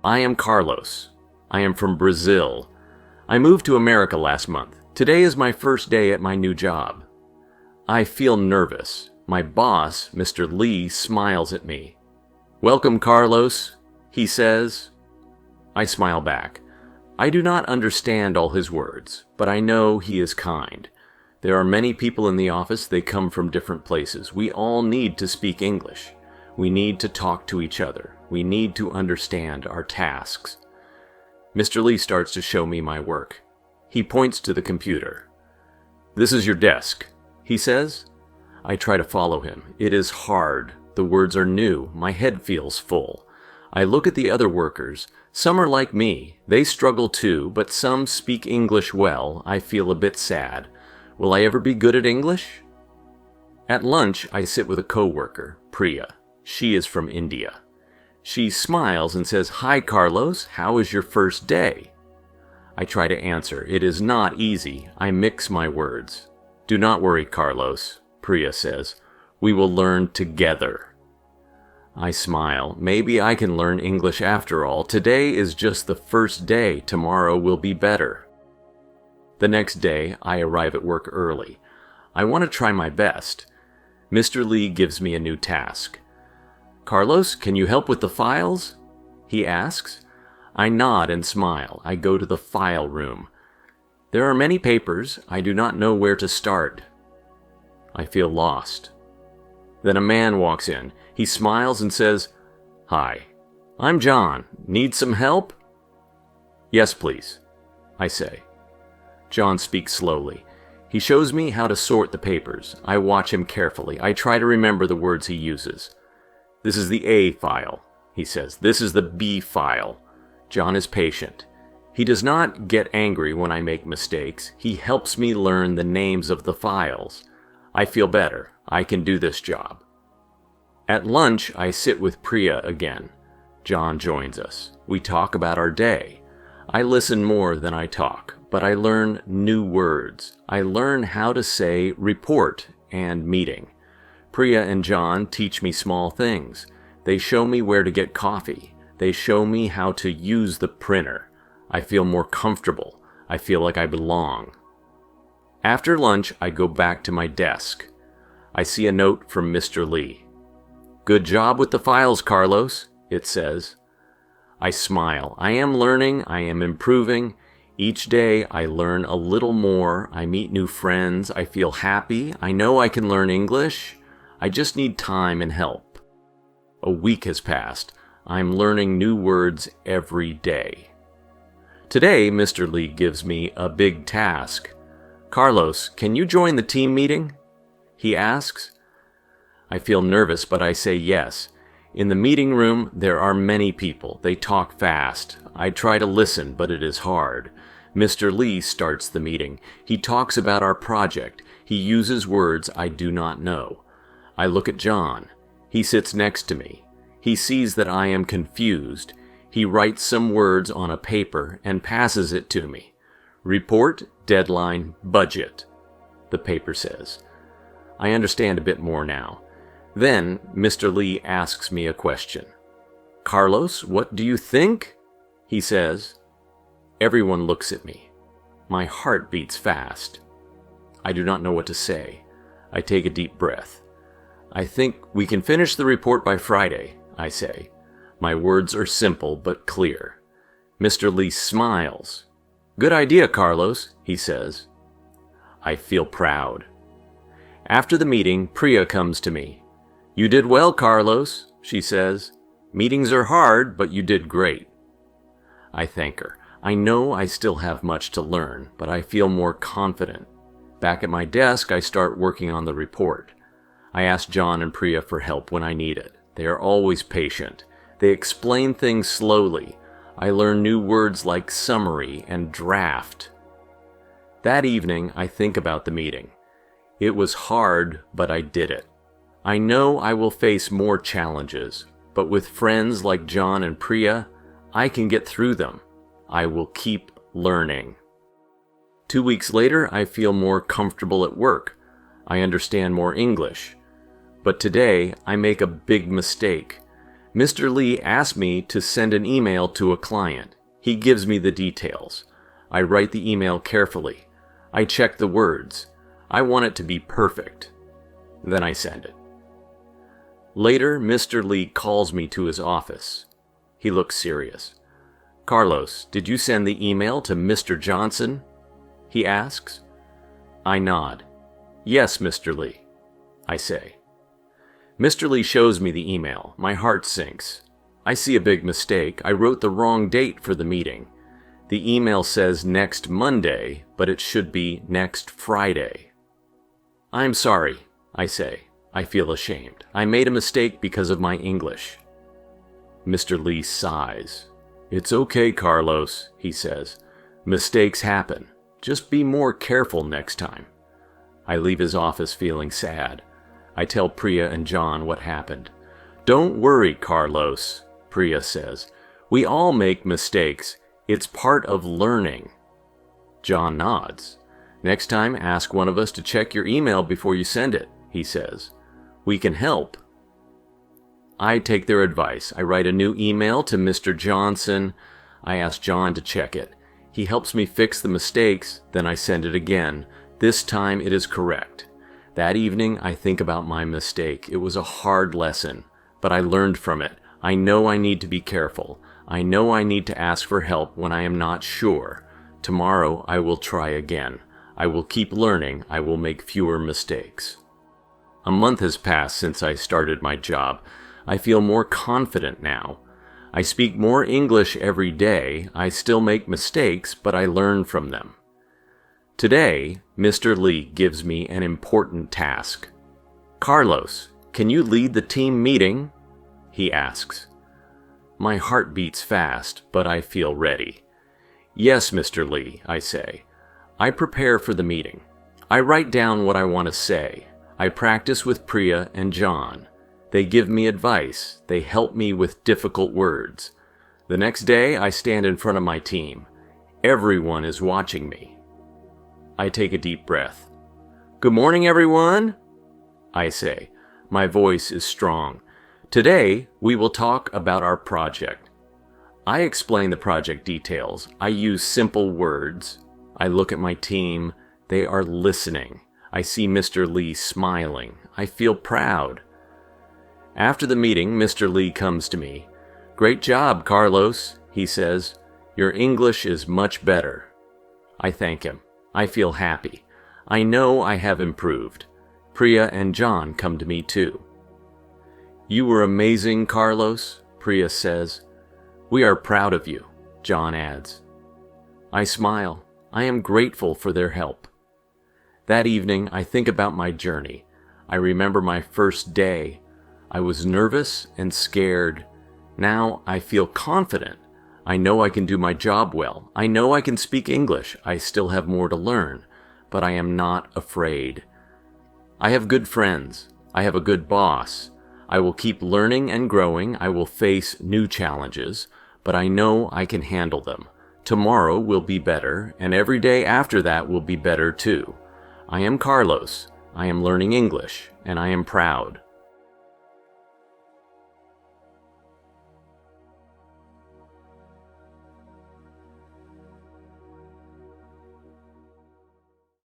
I am Carlos. I am from Brazil. I moved to America last month. Today is my first day at my new job. I feel nervous. My boss, Mr. Lee, smiles at me. Welcome, Carlos, he says. I smile back. I do not understand all his words, but I know he is kind. There are many people in the office. They come from different places. We all need to speak English. We need to talk to each other. We need to understand our tasks. Mr. Lee starts to show me my work. He points to the computer. This is your desk, he says. I try to follow him. It is hard. The words are new. My head feels full. I look at the other workers. Some are like me. They struggle too, but some speak English well. I feel a bit sad. Will I ever be good at English? At lunch, I sit with a coworker, Priya. She is from India. She smiles and says, Hi, Carlos. How is your first day? I try to answer. It is not easy. I mix my words. Do not worry, Carlos, Priya says. We will learn together. I smile. Maybe I can learn English after all. Today is just the first day. Tomorrow will be better. The next day, I arrive at work early. I want to try my best. Mr. Lee gives me a new task. Carlos, can you help with the files? He asks. I nod and smile. I go to the file room. There are many papers. I do not know where to start. I feel lost. Then a man walks in. He smiles and says, Hi, I'm John. Need some help? Yes, please, I say. John speaks slowly. He shows me how to sort the papers. I watch him carefully. I try to remember the words he uses. This is the A file, he says. This is the B file. John is patient. He does not get angry when I make mistakes. He helps me learn the names of the files. I feel better. I can do this job. At lunch, I sit with Priya again. John joins us. We talk about our day. I listen more than I talk, but I learn new words. I learn how to say report and meeting. Priya and John teach me small things. They show me where to get coffee. They show me how to use the printer. I feel more comfortable. I feel like I belong. After lunch, I go back to my desk. I see a note from Mr. Lee. Good job with the files, Carlos, it says. I smile. I am learning. I am improving. Each day I learn a little more. I meet new friends. I feel happy. I know I can learn English. I just need time and help. A week has passed. I'm learning new words every day. Today, Mr. Lee gives me a big task. Carlos, can you join the team meeting? He asks. I feel nervous, but I say yes. In the meeting room, there are many people. They talk fast. I try to listen, but it is hard. Mr. Lee starts the meeting. He talks about our project. He uses words I do not know. I look at John. He sits next to me. He sees that I am confused. He writes some words on a paper and passes it to me. Report, deadline, budget, the paper says. I understand a bit more now. Then Mr. Lee asks me a question. Carlos, what do you think? He says. Everyone looks at me. My heart beats fast. I do not know what to say. I take a deep breath. I think we can finish the report by Friday, I say. My words are simple but clear. Mr. Lee smiles. Good idea, Carlos, he says. I feel proud. After the meeting, Priya comes to me. You did well, Carlos, she says. Meetings are hard, but you did great. I thank her. I know I still have much to learn, but I feel more confident. Back at my desk, I start working on the report. I ask John and Priya for help when I need it. They are always patient. They explain things slowly. I learn new words like summary and draft. That evening, I think about the meeting. It was hard, but I did it. I know I will face more challenges, but with friends like John and Priya, I can get through them. I will keep learning. 2 weeks later, I feel more comfortable at work. I understand more English. But today, I make a big mistake. Mr. Lee asked me to send an email to a client. He gives me the details. I write the email carefully. I check the words. I want it to be perfect. Then I send it. Later, Mr. Lee calls me to his office. He looks serious. "Carlos, did you send the email to Mr. Johnson?" he asks. I nod. "Yes, Mr. Lee," I say. Mr. Lee shows me the email. My heart sinks. I see a big mistake. I wrote the wrong date for the meeting. The email says next Monday, but it should be next Friday. "I'm sorry," I say. I feel ashamed. I made a mistake because of my English. Mr. Lee sighs. "It's okay, Carlos," he says. "Mistakes happen. Just be more careful next time." I leave his office feeling sad. I tell Priya and John what happened. "Don't worry, Carlos," Priya says. "We all make mistakes. It's part of learning." John nods. "Next time, ask one of us to check your email before you send it," he says. "We can help." I take their advice. I write a new email to Mr. Johnson. I ask John to check it. He helps me fix the mistakes, then I send it again. This time it is correct. That evening I think about my mistake. It was a hard lesson, but I learned from it. I know I need to be careful. I know I need to ask for help when I am not sure. Tomorrow I will try again. I will keep learning. I will make fewer mistakes. A month has passed since I started my job. I feel more confident now. I speak more English every day. I still make mistakes, but I learn from them. Today, Mr. Lee gives me an important task. "Carlos, can you lead the team meeting?" he asks. My heart beats fast, but I feel ready. "Yes, Mr. Lee," I say. I prepare for the meeting. I write down what I want to say. I practice with Priya and John. They give me advice. They help me with difficult words. The next day, I stand in front of my team. Everyone is watching me. I take a deep breath. "Good morning, everyone," I say. My voice is strong. "Today, we will talk about our project." I explain the project details. I use simple words. I look at my team. They are listening. I see Mr. Lee smiling. I feel proud. After the meeting, Mr. Lee comes to me. "Great job, Carlos," he says. "Your English is much better." I thank him. I feel happy. I know I have improved. Priya and John come to me too. "You were amazing, Carlos," Priya says. "We are proud of you," John adds. I smile. I am grateful for their help. That evening, I think about my journey. I remember my first day. I was nervous and scared. Now I feel confident. I know I can do my job well. I know I can speak English. I still have more to learn, but I am not afraid. I have good friends. I have a good boss. I will keep learning and growing. I will face new challenges, but I know I can handle them. Tomorrow will be better, and every day after that will be better too. I am Carlos. I am learning English, and I am proud.